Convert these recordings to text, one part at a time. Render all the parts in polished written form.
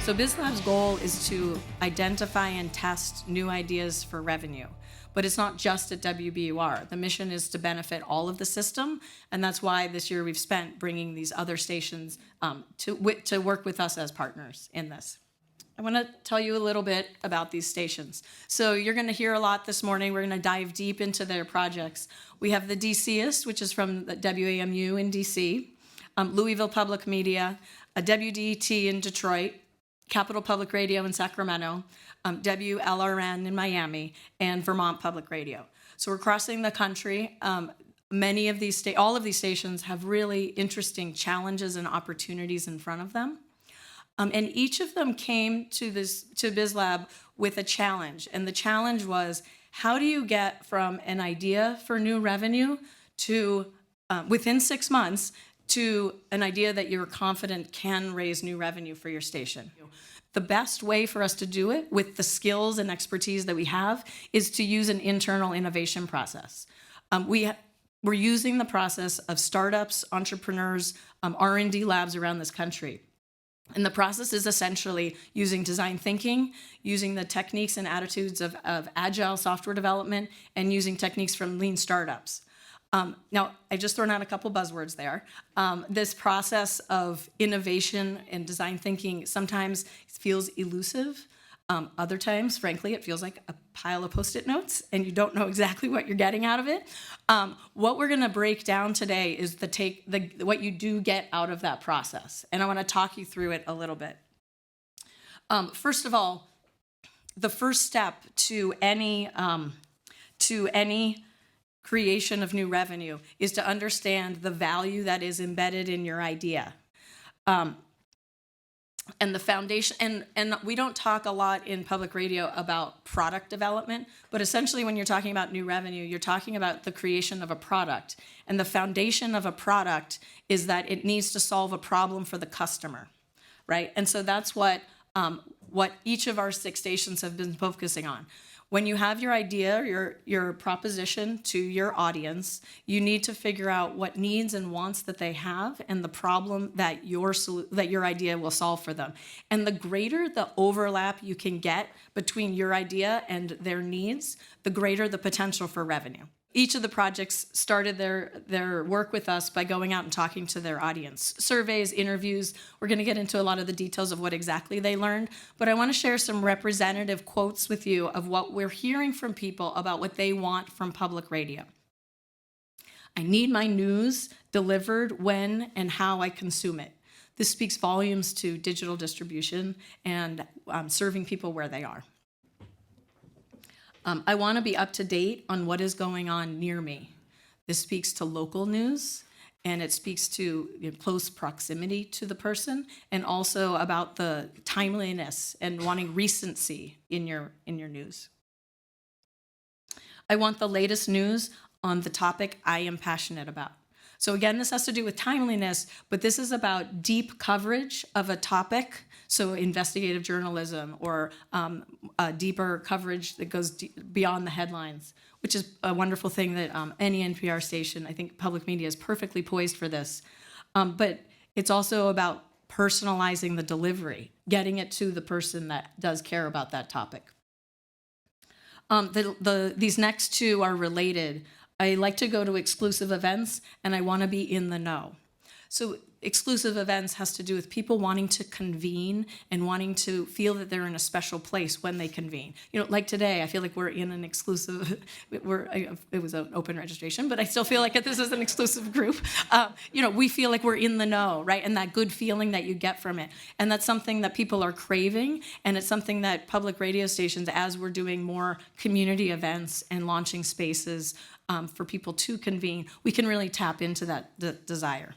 So BizLab's goal is to identify and test new ideas for revenue. But it's not just at WBUR. The mission is to benefit all of the system, and that's why this year we've spent bringing these other stations to work with us as partners in this. I want to tell you a little bit about these stations. So you're going to hear a lot this morning. We're going to dive deep into their projects. We have the DCist, which is from the WAMU in DC, Louisville Public Media, WDET in Detroit, Capital Public Radio in Sacramento, WLRN in Miami, and Vermont Public Radio. So we're crossing the country. Many of these, all of these stations have really interesting challenges and opportunities in front of them. And each of them came to BizLab with a challenge. And the challenge was, how do you get from an idea for new revenue to, within 6 months, to an idea that you're confident can raise new revenue for your station? The best way for us to do it with the skills and expertise that we have is to use an internal innovation process. We're using the process of startups, entrepreneurs, R&D labs around this country. And the process is essentially using design thinking, using the techniques and attitudes of agile software development, and using techniques from lean startups. Now, I just thrown out a couple buzzwords there. This process of innovation and design thinking sometimes feels elusive. Other times, frankly, it feels like a pile of Post-it notes, and you don't know exactly what you're getting out of it. What we're going to break down today is what you do get out of that process, and I want to talk you through it a little bit. First of all, the first step to any creation of new revenue is to understand the value that is embedded in your idea. And the foundation, and we don't talk a lot in public radio about product development, but essentially when you're talking about new revenue, you're talking about the creation of a product. And the foundation of a product is that it needs to solve a problem for the customer, right? And so that's what each of our 6 stations have been focusing on. When you have your idea, your proposition to your audience, you need to figure out what needs and wants that they have and the problem that your idea will solve for them. And the greater the overlap you can get between your idea and their needs, the greater the potential for revenue. Each of the projects started their work with us by going out and talking to their audience. Surveys, interviews, we're going to get into a lot of the details of what exactly they learned, but I want to share some representative quotes with you of what we're hearing from people about what they want from public radio. I need my news delivered when and how I consume it. This speaks volumes to digital distribution and serving people where they are. I want to be up to date on what is going on near me. This speaks to local news, and it speaks to close proximity to the person, and also about the timeliness and wanting recency in your news. I want the latest news on the topic I am passionate about. So again, this has to do with timeliness, but this is about deep coverage of a topic, so investigative journalism or a deeper coverage that goes beyond the headlines, which is a wonderful thing that any NPR station, I think public media is perfectly poised for this. But it's also about personalizing the delivery, getting it to the person that does care about that topic. These next 2 are related. I like to go to exclusive events, and I want to be in the know. So exclusive events has to do with people wanting to convene and wanting to feel that they're in a special place when they convene. Like today, I feel like we're in an exclusive, it was an open registration, but I still feel like this is an exclusive group. We feel like we're in the know, right? And that good feeling that you get from it. And that's something that people are craving, and it's something that public radio stations, as we're doing more community events and launching spaces for people to convene, we can really tap into that desire.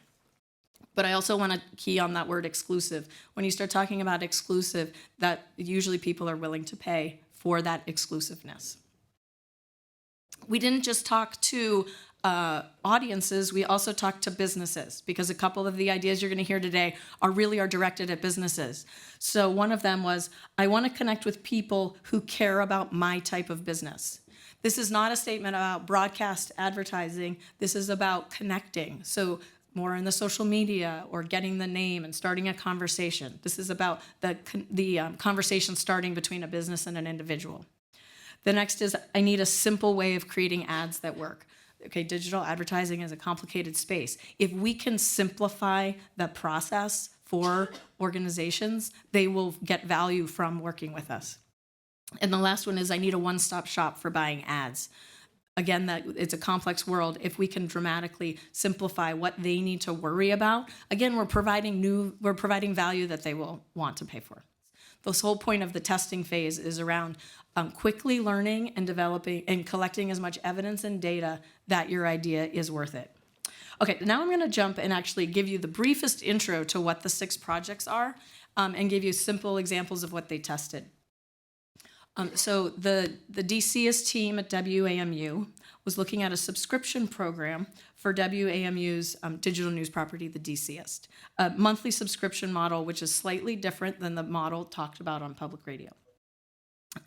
But I also want to key on that word exclusive. When you start talking about exclusive, that usually people are willing to pay for that exclusiveness. We didn't just talk to audiences, we also talked to businesses, because a couple of the ideas you're going to hear today are directed at businesses. So one of them was, I want to connect with people who care about my type of business. This is not a statement about broadcast advertising. This is about connecting. So more in the social media or getting the name and starting a conversation. This is about the conversation starting between a business and an individual. The next is I need a simple way of creating ads that work. Okay, digital advertising is a complicated space. If we can simplify the process for organizations, they will get value from working with us. And the last one is I need a one-stop shop for buying ads. Again, that it's a complex world. If we can dramatically simplify what they need to worry about, again, we're providing value that they will want to pay for. This whole point of the testing phase is around quickly learning and developing and collecting as much evidence and data that your idea is worth it. Okay, now I'm going to jump and actually give you the briefest intro to what the 6 projects are and give you simple examples of what they tested. So the DCist team at WAMU was looking at a subscription program for WAMU's digital news property, the DCist, a monthly subscription model, which is slightly different than the model talked about on public radio.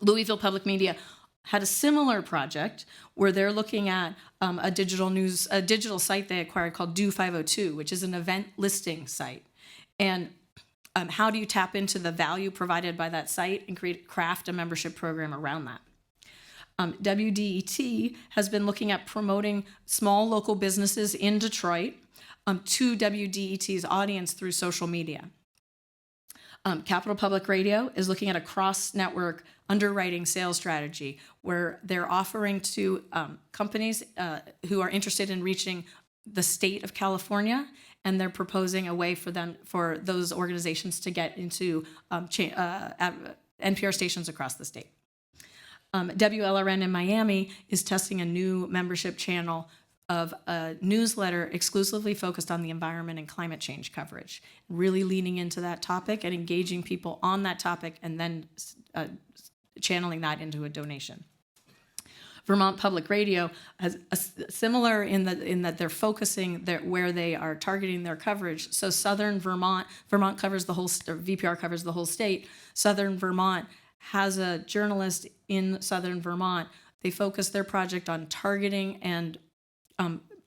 Louisville Public Media had a similar project where they're looking at a digital site they acquired called Do 502, which is an event listing site. And how do you tap into the value provided by that site and craft a membership program around that? WDET has been looking at promoting small local businesses in Detroit to WDET's audience through social media. Capital Public Radio is looking at a cross-network underwriting sales strategy where they're offering to companies who are interested in reaching the state of California, and they're proposing a way for those organizations to get into NPR stations across the state. WLRN in Miami is testing a new membership channel of a newsletter exclusively focused on the environment and climate change coverage, really leaning into that topic and engaging people on that topic and then channeling that into a donation. Vermont Public Radio has similar in that they're focusing where they are targeting their coverage. So Southern Vermont covers the whole, or VPR covers the whole state. Southern Vermont has a journalist in Southern Vermont. They focus their project on targeting and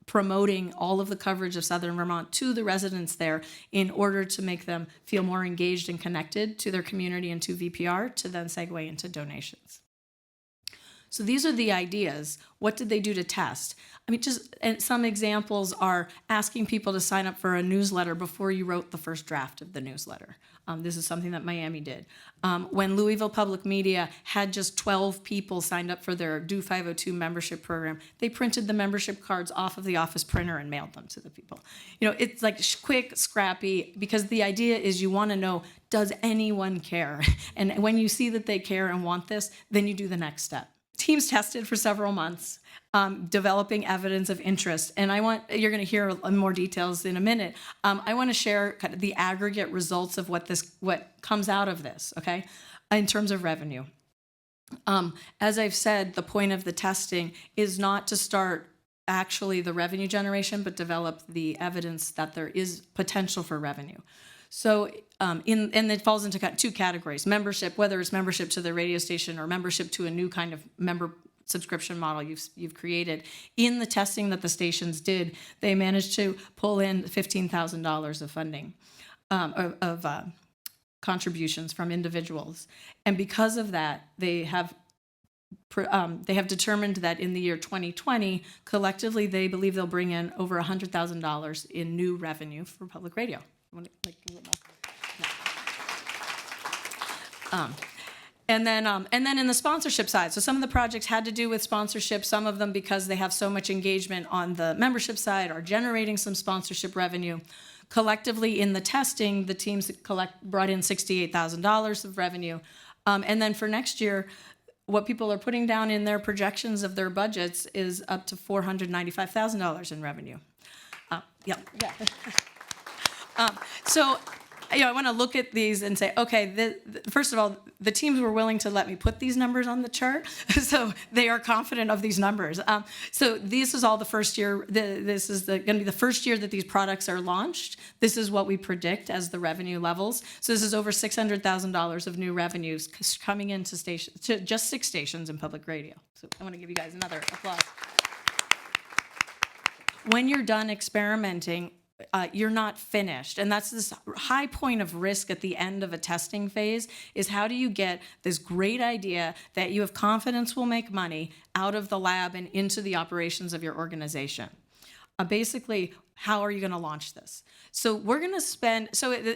promoting all of the coverage of Southern Vermont to the residents there in order to make them feel more engaged and connected to their community and to VPR to then segue into donations. So these are the ideas. What did they do to test? I mean, and some examples are asking people to sign up for a newsletter before you wrote the first draft of the newsletter. This is something that Miami did. When Louisville Public Media had just 12 people signed up for their Do 502 membership program, they printed the membership cards off of the office printer and mailed them to the people. You know, it's like quick, scrappy, because the idea is you want to know, does anyone care? And when you see that they care and want this, then you do the next step. Teams tested for several months, developing evidence of interest. And you're going to hear more details in a minute. I want to share kind of the aggregate results of what comes out of this, okay, in terms of revenue. As I've said, the point of the testing is not to start actually the revenue generation, but develop the evidence that there is potential for revenue. So, and it falls into 2 categories: membership, whether it's membership to the radio station or membership to a new kind of member subscription model you've created. In the testing that the stations did, they managed to pull in $15,000 of funding, of contributions from individuals, and because of that, they have determined that in the year 2020, collectively, they believe they'll bring in over $100,000 in new revenue for public radio. And then in the sponsorship side, so some of the projects had to do with sponsorship. Some of them, because they have so much engagement on the membership side, are generating some sponsorship revenue. Collectively, in the testing, the teams brought in $68,000 of revenue. And then for next year, what people are putting down in their projections of their budgets is up to $495,000 in revenue. Yeah. So, I want to look at these and say, okay, first of all, the teams were willing to let me put these numbers on the chart, so they are confident of these numbers. So this is all the first year. This is going to be the first year that these products are launched. This is what we predict as the revenue levels. So this is over $600,000 of new revenues coming into to just 6 stations in public radio. So I want to give you guys another applause. When you're done experimenting, you're not finished. And that's this high point of risk at the end of a testing phase, is how do you get this great idea that you have confidence will make money out of the lab and into the operations of your organization? Basically, how are you going to launch this? So we're going to spend,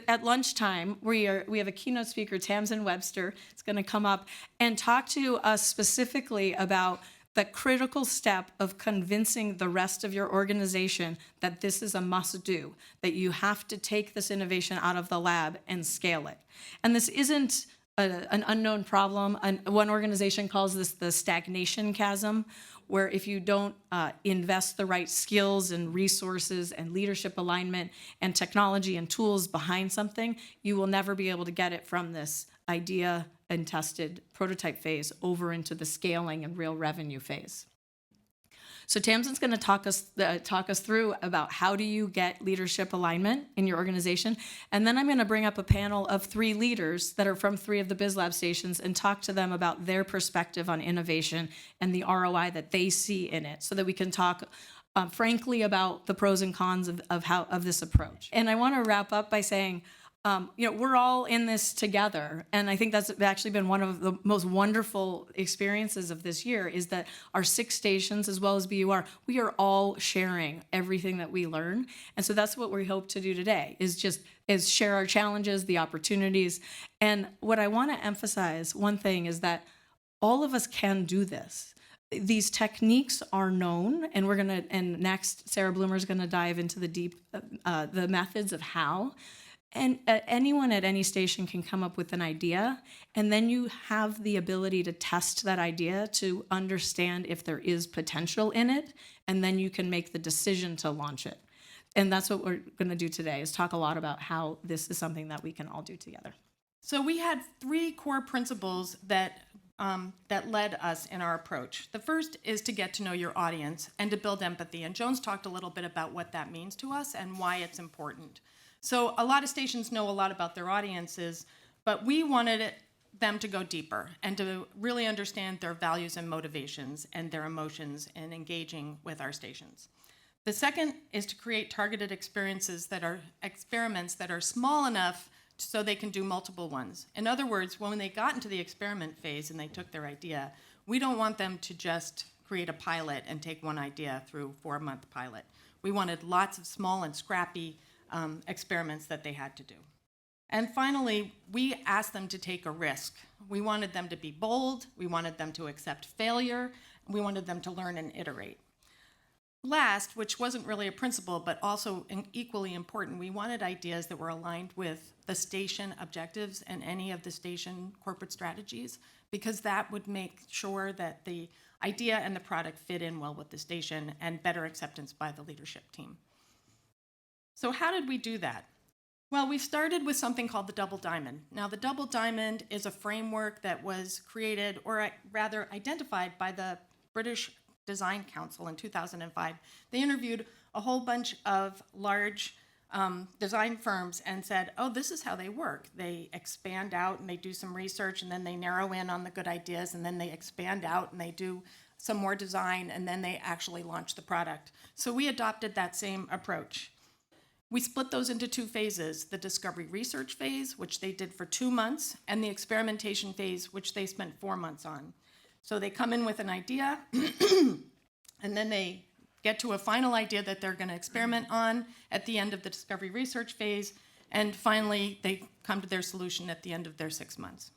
at lunchtime, we have a keynote speaker, Tamsin Webster. It's going to come up and talk to us specifically about the critical step of convincing the rest of your organization that this is a must-do, that you have to take this innovation out of the lab and scale it. And this isn't an unknown problem. One organization calls this the stagnation chasm, where if you don't invest the right skills and resources and leadership alignment and technology and tools behind something, you will never be able to get it from this idea and tested prototype phase over into the scaling and real revenue phase. So Tamsin's going to talk us through about how do you get leadership alignment in your organization, and then I'm going to bring up a panel of 3 leaders that are from 3 of the BizLab stations and talk to them about their perspective on innovation and the ROI that they see in it, so that we can talk frankly about the pros and cons of this approach. And I want to wrap up by saying, we're all in this together. And I think that's actually been one of the most wonderful experiences of this year, is that our 6 stations, as well as BUR, we are all sharing everything that we learn. And so that's what we hope to do today, is share our challenges, the opportunities. And what I want to emphasize, one thing, is that all of us can do this. These techniques are known, and next, Sarah Bloomer is going to dive into the methods of how. And anyone at any station can come up with an idea, and then you have the ability to test that idea to understand if there is potential in it, and then you can make the decision to launch it. And that's what we're going to do today, is talk a lot about how this is something that we can all do together. So we had 3 core principles that led us in our approach. The first is to get to know your audience and to build empathy. And Jones talked a little bit about what that means to us and why it's important. So a lot of stations know a lot about their audiences, but we wanted them to go deeper and to really understand their values and motivations and their emotions in engaging with our stations. The second is to create targeted experiments that are small enough so they can do multiple ones. In other words, when they got into the experiment phase and they took their idea, we don't want them to just create a pilot and take one idea through a 4-month pilot. We wanted lots of small and scrappy experiments that they had to do. And finally, we asked them to take a risk. We wanted them to be bold, we wanted them to accept failure, we wanted them to learn and iterate. Last, which wasn't really a principle, but also equally important, we wanted ideas that were aligned with the station objectives and any of the station corporate strategies, because that would make sure that the idea and the product fit in well with the station and better acceptance by the leadership team. So how did we do that? Well, we started with something called the Double Diamond. Now, the Double Diamond is a framework that was created, or rather identified, by the British Design Council in 2005. They interviewed a whole bunch of large design firms and said, oh, this is how they work. They expand out and they do some research, and then they narrow in on the good ideas, and then they expand out and they do some more design, and then they actually launch the product. So we adopted that same approach. We split those into 2 phases, the discovery research phase, which they did for 2 months, and the experimentation phase, which they spent 4 months on. So they come in with an idea, and then they get to a final idea that they're going to experiment on at the end of the discovery research phase, and finally they come to their solution at the end of their 6 months.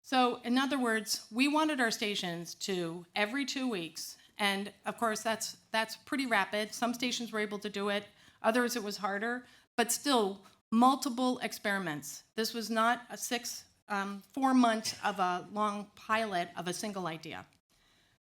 So in other words, we wanted our stations to, every 2 weeks, and of course that's pretty rapid. Some stations were able to do it, others it was harder, but still multiple experiments. This was not a 4 months of a long pilot of a single idea.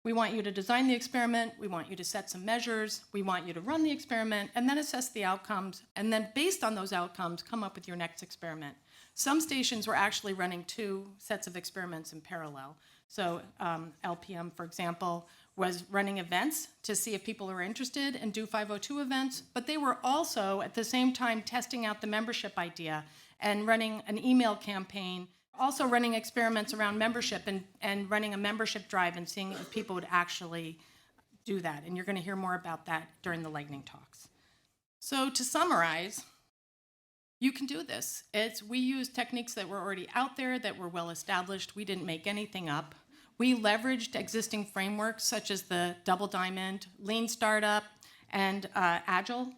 We want you to design the experiment, we want you to set some measures, we want you to run the experiment, and then assess the outcomes, and then based on those outcomes, come up with your next experiment. Some stations were actually running 2 sets of experiments in parallel. So LPM, for example, was running events to see if people are interested and do 502 events, but they were also at the same time testing out the membership idea and running an email campaign, also running experiments around membership and running a membership drive and seeing if people would actually do that. And you're going to hear more about that during the lightning talks. So to summarize, you can do this. We use techniques that were already out there, that were well established. We didn't make anything up. We leveraged existing frameworks such as the Double Diamond, Lean Startup, and Agile,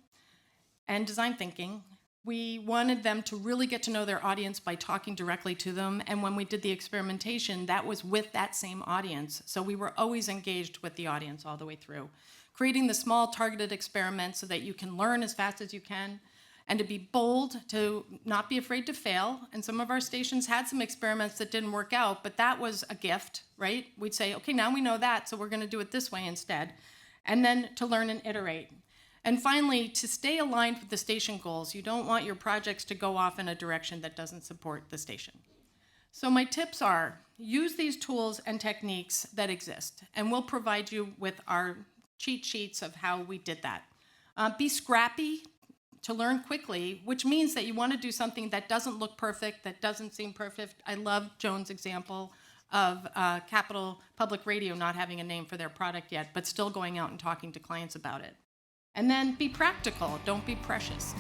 and design thinking. We wanted them to really get to know their audience by talking directly to them. And when we did the experimentation, that was with that same audience. So we were always engaged with the audience all the way through. Creating the small targeted experiments so that you can learn as fast as you can, and to be bold, to not be afraid to fail. And some of our stations had some experiments that didn't work out, but that was a gift, right? We'd say, okay, now we know that, so we're gonna do it this way instead. And then to learn and iterate. And finally, to stay aligned with the station goals. You don't want your projects to go off in a direction that doesn't support the station. So my tips are, use these tools and techniques that exist, and we'll provide you with our cheat sheets of how we did that. Be scrappy to learn quickly, which means that you want to do something that doesn't look perfect, that doesn't seem perfect. I love Joan's example of Capital Public Radio not having a name for their product yet, but still going out and talking to clients about it. And then be practical, don't be precious.